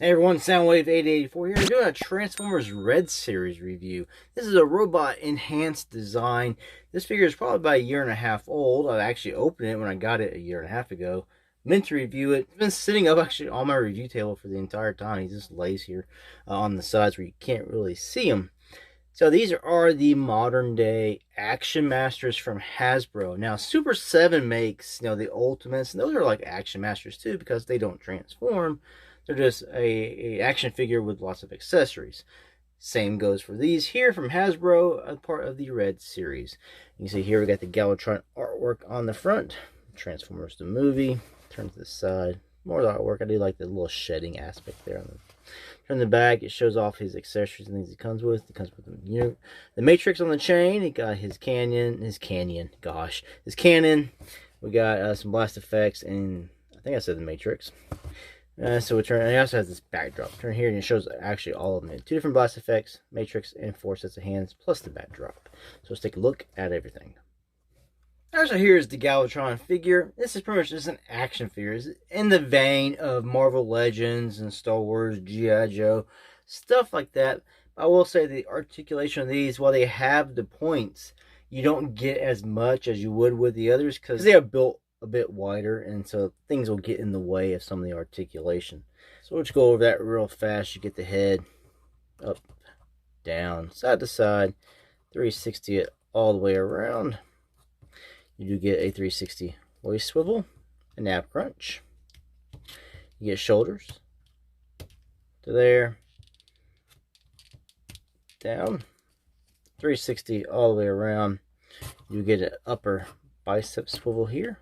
Hey everyone, Soundwave8084 here, doing a Transformers Red Series review. This is a robot enhanced design. This figure is probably about a year and a half old. I actually opened it when I got it a year and a half ago. Meant to review it. It's been sitting up actually on my review table for the entire time. He just lays here on the sides where you can't really see him. So these are the modern day Action Masters from Hasbro. Now Super 7 makes, the Ultimates, and those are like Action Masters too because they don't transform. They're just a action figure with lots of accessories. Same goes for these here from Hasbro, a part of the Red series. You can see here we got the Galvatron artwork on the front. Transformers the movie. Turn to the side. More of the artwork. I do like the little shedding aspect there on the from the back. It shows off his accessories and things he comes with. He comes with the Matrix on the chain. He got his cannon. His cannon. We got some blast effects, and I think I said the Matrix. So we turn, and it also has this backdrop. Turn here and it shows actually all of them. Two different blast effects, Matrix, and 4 sets of hands, plus the backdrop. So let's take a look at everything. So here's the Galvatron figure. This is pretty much just an action figure. It's in the vein of Marvel Legends and Star Wars, G.I. Joe, stuff like that. I will say the articulation of these, while they have the points, you don't get as much as you would with the others because they are built a bit wider, and so things will get in the way of some of the articulation. So we'll just go over that real fast. You get the head up, down, side to side, 360 it all the way around. You do get a 360 waist swivel, a nap crunch. You get shoulders to there, down, 360 all the way around. You get an upper bicep swivel here.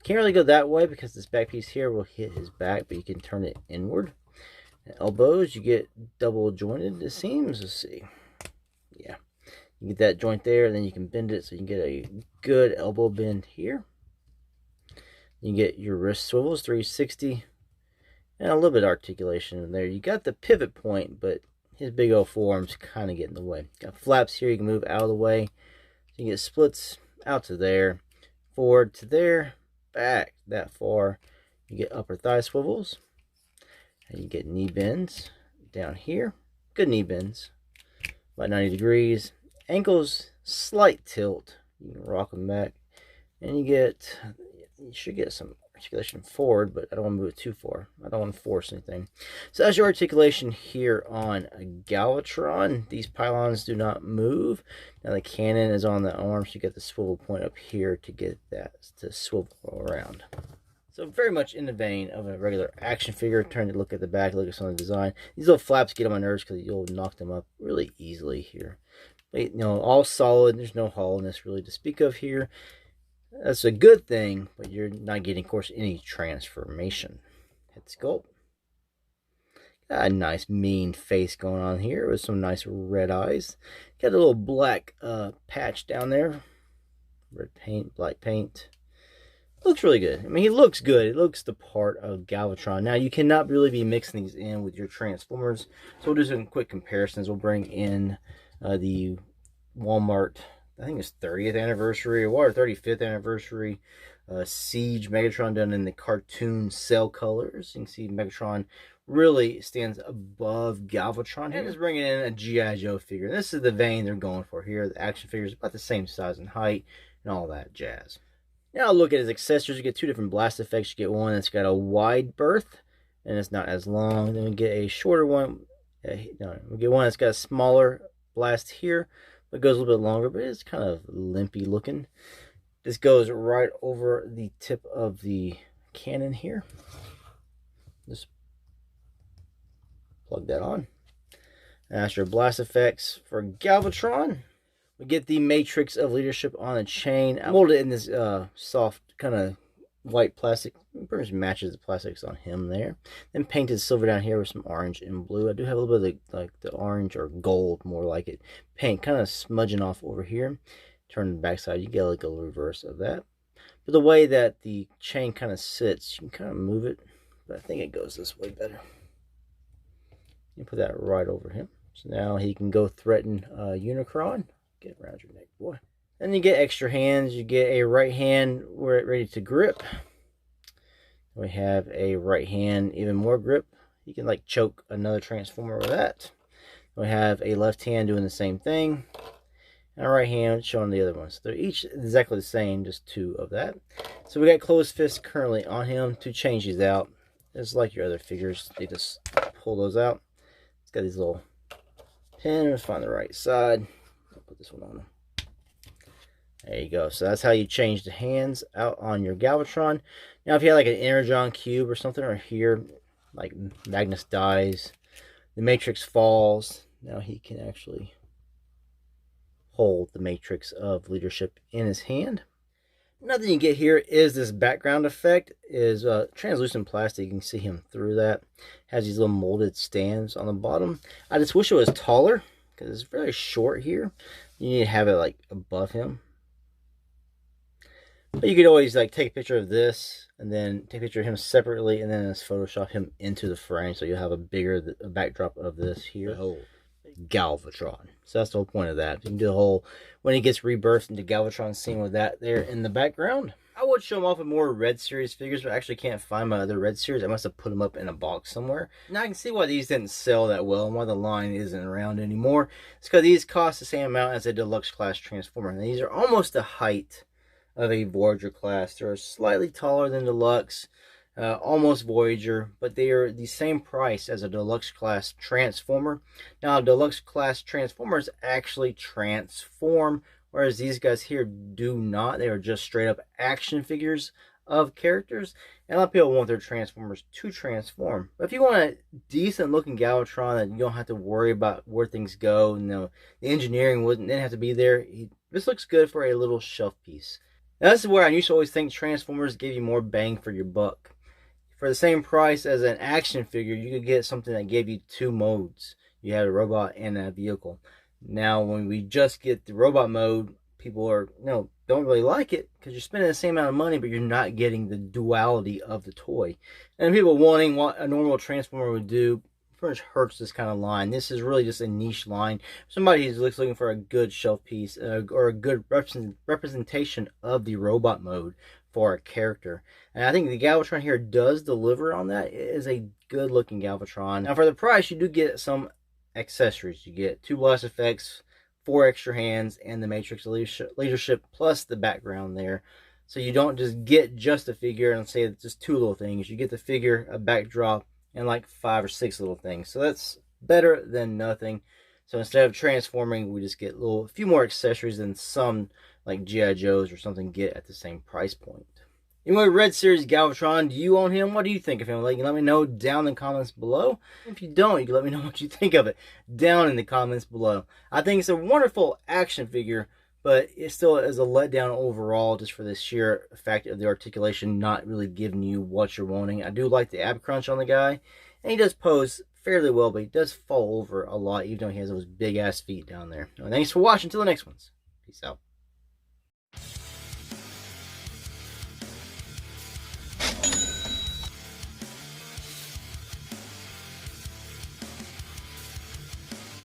Can't really go that way because this back piece here will hit his back, but you can turn it inward. And elbows, you get double jointed, it seems. Let's see. Yeah. You get that joint there, and then you can bend it so you can get a good elbow bend here. You get your wrist swivels, 360, and a little bit of articulation in there. You got the pivot point, but his big old forearms kind of get in the way. Got flaps here, you can move out of the way. So you get splits out to there, forward to there, back that far. You get upper thigh swivels, and you get knee bends down here. Good knee bends, about 90 degrees. Ankles, slight tilt. You can rock them back, and you should get some articulation forward, but I don't want to move it too far. I don't want to force anything. So that's your articulation here on a Galvatron. These pylons do not move. Now the cannon is on the arm, so you get the swivel point up here to get that to swivel around. So very much in the vein of a regular action figure. Turn to look at the back, look at some of the design. These little flaps get on my nerves because you'll knock them up really easily here. But, all solid. There's no hollowness really to speak of here. That's a good thing, but you're not getting, of course, any transformation. Head sculpt. Got a nice mean face going on here with some nice red eyes. Got a little black patch down there. Red paint, black paint. Looks really good. I mean, he looks good. It looks the part of Galvatron. Now, you cannot really be mixing these in with your Transformers. So we'll do some quick comparisons. We'll bring in the Walmart, I think it's 30th anniversary or 35th anniversary Siege Megatron done in the cartoon cell colors. You can see Megatron really stands above Galvatron. And just bringing in a G.I. Joe figure. This is the vein they're going for here. The action figure is about the same size and height and all that jazz. Now look at his accessories. You get two different blast effects. You get one that's got a wide berth and it's not as long. Then we get a shorter one. We get one that's got a smaller blast here, but it goes a little bit longer, but it's kind of limpy looking. This goes right over the tip of the cannon here. Just plug that on. And that's your blast effects for Galvatron. We get the Matrix of Leadership on the chain. I molded it in this soft kind of white plastic. It pretty much matches the plastics on him there. Then painted silver down here with some orange and blue. I do have a little bit of the orange or gold, more like it, paint kind of smudging off over here. Turn the back side, you get like a reverse of that. But the way that the chain kind of sits, you can kind of move it, but I think it goes this way better. You put that right over him. So now he can go threaten Unicron. Get around your neck, boy. Then you get extra hands. You get a right hand where it's ready to grip. We have a right hand, even more grip. He can like choke another Transformer with that. We have a left hand doing the same thing, and a right hand showing the other ones. They're each exactly the same, just 2 of that. So we got closed fists currently on him. To change these out, it's like your other figures. They just pull those out. It's got these little pins. Let's find the right side. I'll put this one on. There you go. So that's how you change the hands out on your Galvatron. Now, if you had like an Energon cube or something, or here, like Magnus dies, the Matrix falls. Now he can actually hold the Matrix of leadership in his hand. Another thing you get here is this background effect. Is translucent plastic. You can see him through that. Has these little molded stands on the bottom. I just wish it was taller because it's very short here. You need to have it like above him. But you could always like take a picture of this and then take a picture of him separately and then just Photoshop him into the frame, so you'll have a bigger backdrop of this here. Oh, Galvatron. So that's the whole point of that. You can do the whole, when he gets rebirthed into Galvatron scene with that there in the background. I would show him off with more Red Series figures, but I actually can't find my other Red Series. I must have put them up in a box somewhere. Now I can see why these didn't sell that well and why the line isn't around anymore. It's because these cost the same amount as a deluxe class Transformer. And these are almost the height of a Voyager class. They're slightly taller than deluxe, almost Voyager, but they are the same price as a deluxe class Transformer. Now, deluxe class Transformers actually transform, whereas these guys here do not. They are just straight up action figures of characters, and a lot of people want their Transformers to transform. But if you want a decent looking Galvatron that you don't have to worry about where things go, the engineering wouldn't have to be there, this looks good for a little shelf piece. Now, this is where I used to always think Transformers give you more bang for your buck. For the same price as an action figure, you could get something that gave you 2 modes. You had a robot and a vehicle. Now, when we just get the robot mode, people are, don't really like it because you're spending the same amount of money, but you're not getting the duality of the toy. And people wanting what a normal Transformer would do pretty much hurts this kind of line. This is really just a niche line. Somebody who's looking for a good shelf piece or a good representation of the robot mode for a character. And I think the Galvatron here does deliver on that. It is a good looking Galvatron. Now for the price, you do get some accessories. You get 2 blast effects, 4 extra hands, and the Matrix leadership plus the background there. So you don't just get just a figure and say it's just 2 little things. You get the figure, a backdrop, and like 5 or 6 little things. So that's better than nothing. So instead of transforming, we just get a few more accessories than some like G.I. Joes or something get at the same price point. Anyway, Red Series Galvatron, do you own him? What do you think of him? You can let me know down in the comments below. If you don't, you can let me know what you think of it down in the comments below. I think it's a wonderful action figure, but it still is a letdown overall just for the sheer fact of the articulation not really giving you what you're wanting. I do like the ab crunch on the guy, and he does pose fairly well, but he does fall over a lot even though he has those big ass feet down there. Thanks for watching. Until the next ones. Peace out.